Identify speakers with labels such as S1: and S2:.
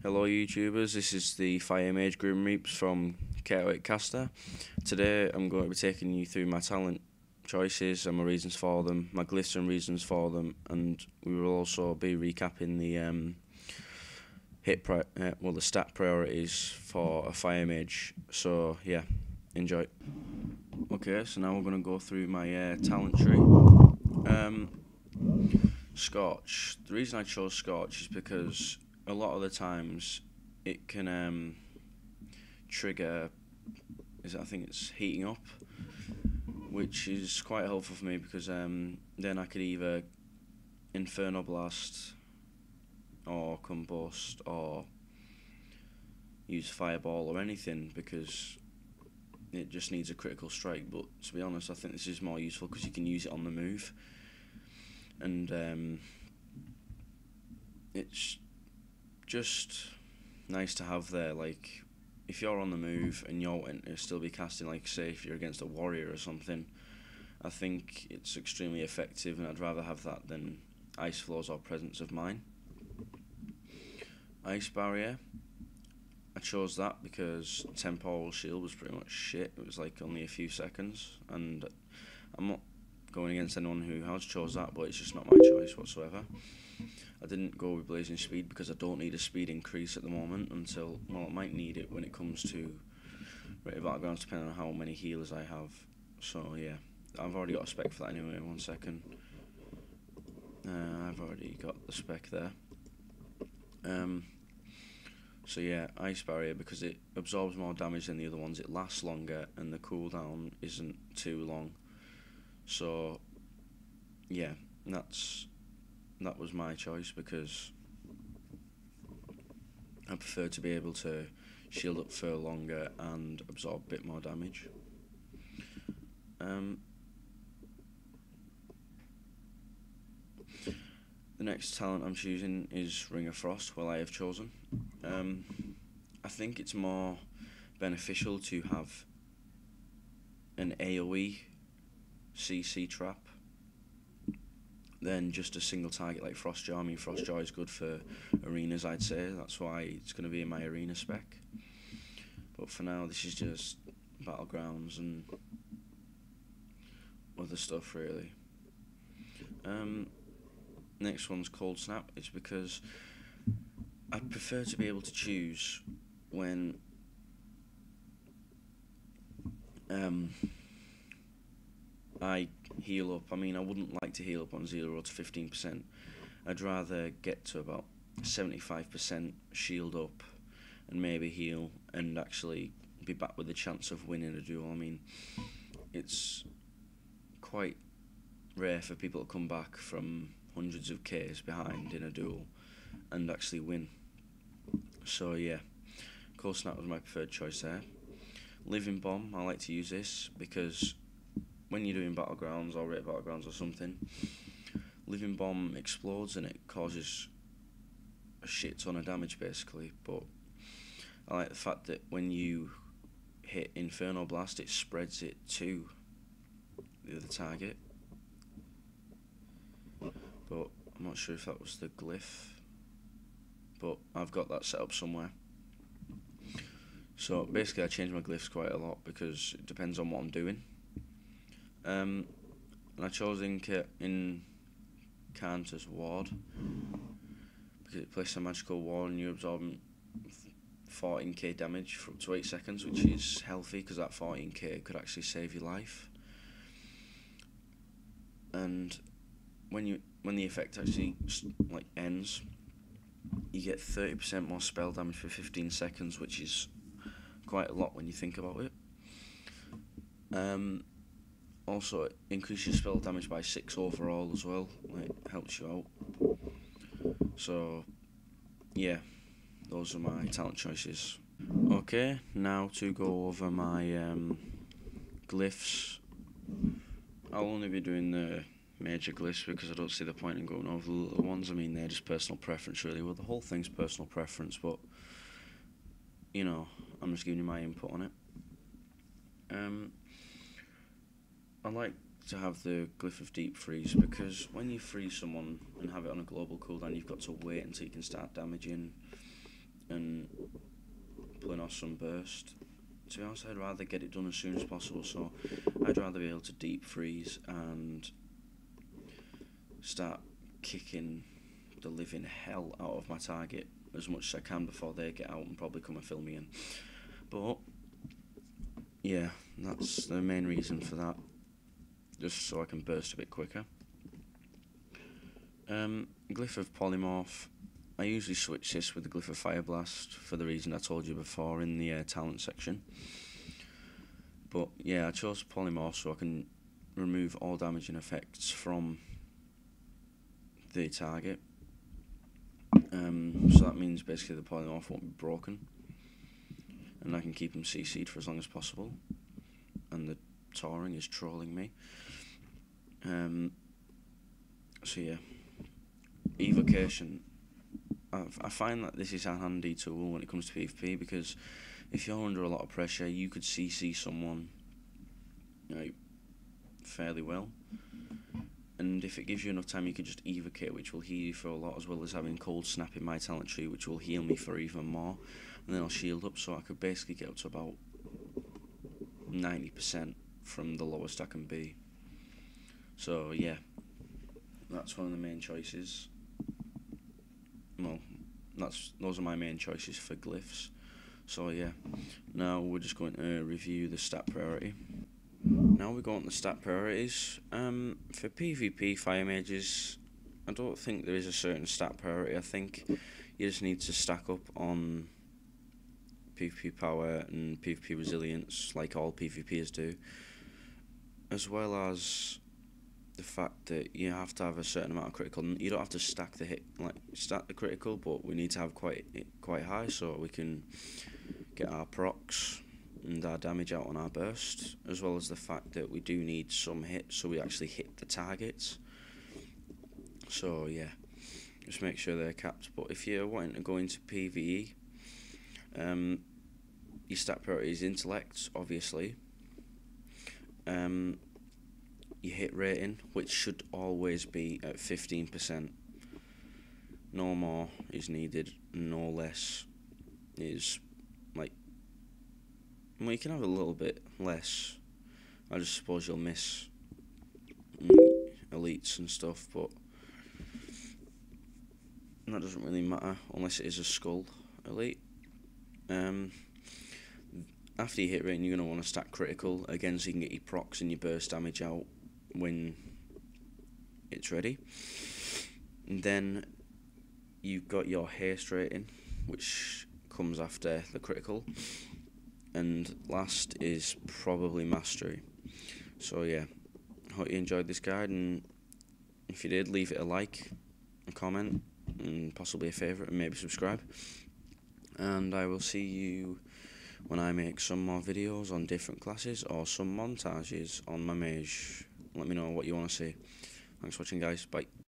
S1: Hello YouTubers, this is the Fire Mage Grimreapz from K8 Caster. Today I'm going to be taking you through my talent choices and my reasons for them, my glyphs and reasons for them, and we will also be recapping the the stat priorities for a Fire Mage. So yeah, enjoy. Okay, so now we're going to go through my talent tree. Scorch. The reason I chose Scorch is because a lot of the times it can trigger, I think it's heating up, which is quite helpful for me because then I could either Inferno Blast or Combust or use Fireball or anything because it just needs a critical strike. But to be honest, I think this is more useful because you can use it on the move, and it's just nice to have there. Like, if you're on the move and you're to still be casting, like say if you're against a warrior or something, I think it's extremely effective, and I'd rather have that than Ice Flows or Presence of Mine. Ice Barrier, I chose that because Temporal Shield was pretty much shit. It was like only a few seconds, and I'm not going against anyone who has chose that, but it's just not my choice whatsoever. I didn't go with Blazing Speed because I don't need a speed increase at the moment until, well, I might need it when it comes to rate of battlegrounds depending on how many healers I have. So yeah, I've already got a spec for that anyway. 1 second. I've already got the spec there. So yeah, Ice Barrier because it absorbs more damage than the other ones, it lasts longer, and the cooldown isn't too long. So yeah, that was my choice because I prefer to be able to shield up for longer and absorb a bit more damage. The next talent I'm choosing is Ring of Frost. Well, I have chosen. I think it's more beneficial to have an AoE CC trap than just a single target like Frostjaw. I mean, Frostjaw is good for arenas, I'd say. That's why it's going to be in my arena spec. But for now, this is just battlegrounds and other stuff, really. Next one's Cold Snap. It's because I prefer to be able to choose when I heal up. I mean, I wouldn't like to heal up on 0 to 15%. I'd rather get to about 75% shield up and maybe heal and actually be back with a chance of winning a duel. I mean, it's quite rare for people to come back from hundreds of Ks behind in a duel and actually win. So yeah, Cold Snap was my preferred choice there. Living Bomb, I like to use this because when you're doing battlegrounds or rate battlegrounds or something, Living Bomb explodes and it causes a shit ton of damage basically, but I like the fact that when you hit Inferno Blast it spreads it to the other target, but I'm not sure if that was the glyph, but I've got that set up somewhere. So basically I change my glyphs quite a lot because it depends on what I'm doing. And I chose Incanter's Ward because it places a magical ward and you absorb 14k damage for up to 8 seconds, which is healthy because that 14k could actually save your life. And when the effect actually ends, you get 30% more spell damage for 15 seconds, which is quite a lot when you think about it. Also, it increases spell damage by 6 overall as well. Like, helps you out. So, yeah, those are my talent choices. Okay, now to go over my glyphs. I'll only be doing the major glyphs because I don't see the point in going over the little ones. I mean, they're just personal preference, really. Well, the whole thing's personal preference, but you know, I'm just giving you my input on it. I like to have the Glyph of Deep Freeze because when you freeze someone and have it on a global cooldown, you've got to wait until you can start damaging and pulling off some burst. To be honest, I'd rather get it done as soon as possible, so I'd rather be able to deep freeze and start kicking the living hell out of my target as much as I can before they get out and probably come and fill me in. But yeah, that's the main reason for that, just so I can burst a bit quicker. Glyph of Polymorph. I usually switch this with the Glyph of Fire Blast for the reason I told you before in the talent section. But yeah, I chose Polymorph so I can remove all damaging effects from the target. So that means basically the Polymorph won't be broken, and I can keep him CC'd for as long as possible, and the Tauring is trolling me. So yeah, Evocation. I find that this is a handy tool when it comes to PvP, because if you're under a lot of pressure, you could CC someone, you know, fairly well, and if it gives you enough time, you could just evocate, which will heal you for a lot, as well as having Cold Snap in my talent tree, which will heal me for even more, and then I'll shield up, so I could basically get up to about 90% from the lowest I can be. So yeah, that's one of the main choices. Well, those are my main choices for Glyphs. So yeah, now we're just going to review the stat priority. Now we go on the stat priorities. For PvP fire mages, I don't think there is a certain stat priority. I think you just need to stack up on PvP power and PvP resilience, like all PvPers do, as well as the fact that you have to have a certain amount of critical. You don't have to stack the critical, but we need to have quite high so we can get our procs and our damage out on our burst, as well as the fact that we do need some hits so we actually hit the targets. So yeah, just make sure they're capped. But if you're wanting to go into PvE, your stat priority is intellect, obviously. Your hit rating, which should always be at 15%. No more is needed, no less is like. Well, you can have a little bit less. I just suppose you'll miss elites and stuff, but that doesn't really matter unless it is a skull elite. After your hit rating, you're going to want to stack critical again, so you can get your procs and your burst damage out when it's ready. And then you've got your haste rating, which comes after the critical, and last is probably mastery. So yeah, hope you enjoyed this guide, and if you did, leave it a like, a comment, and possibly a favourite, and maybe subscribe. And I will see you when I make some more videos on different classes or some montages on my Mage. Let me know what you want to see. Thanks for watching, guys. Bye.